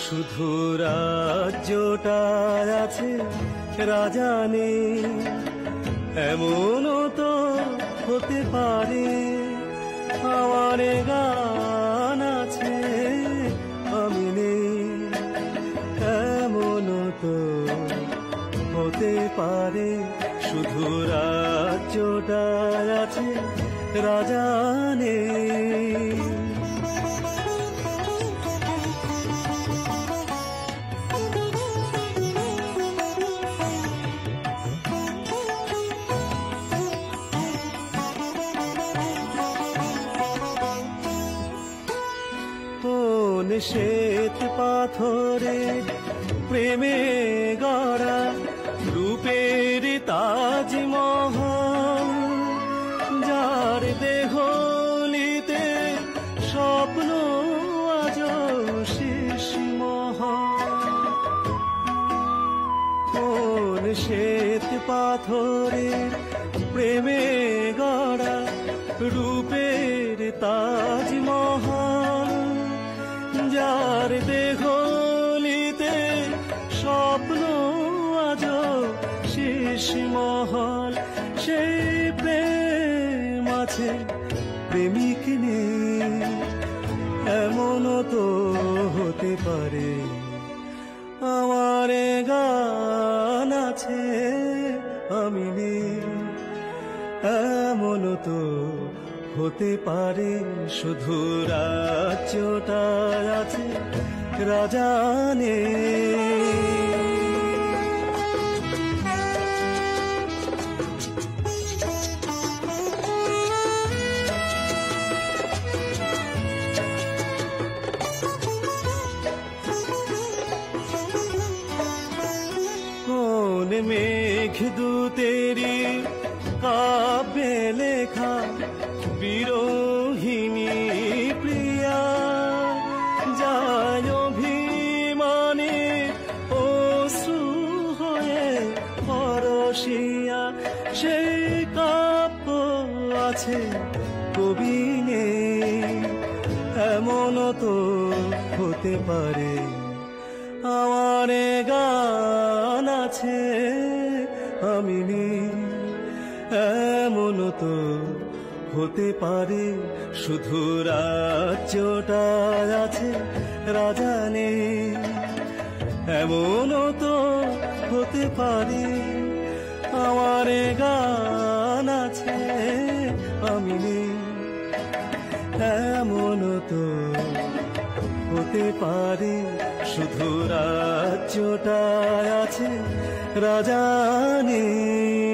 শুধু রাজ্যটা আছে, রাজা নেই। এমনও তো হতে পারে আমার গান আছে, আমি নেই। এমনও তো হতে পারে শুধু রাজ্যটা আছে, রাজা নেই। কোন শ্বেত পাথরে প্রেমে গড়া রূপের তাজমহল, যার দেহলিতে স্বপ্ন আজ শেষ মহল। কোন শ্বেত পাথরে প্রেমে গড়া রূপের তাজমহল, যার দেহলিতে স্বপ্ন আজ শেষ মহল। সেই প্রেম আছে, প্রেমিক নেই। এমনও তো হতে পারে আমার গান আছে, আমি নেই। এমনও তো হতে পারে শুধু রাজ্যটা আছে, রাজা নেই। কোন মেঘদূতেরি কাব্যে লেখা বিরোহিণী প্রিয়া, যায় অভিমানে অশ্রু হয়ে পরশিয়া। সেই কাব্য আছে, কবি নেই। এমনও তো হতে পারে আমার গান আছে, আমি নেই। এমনও তো হতে পারে শুধু রাজ্যটা আছে, রাজা নেই। এমনও তো হতে পারে আমার গান আছে, আমি নেই। এমনও তো হতে পারে শুধু রাজ্যটা আছে, রাজা নেই।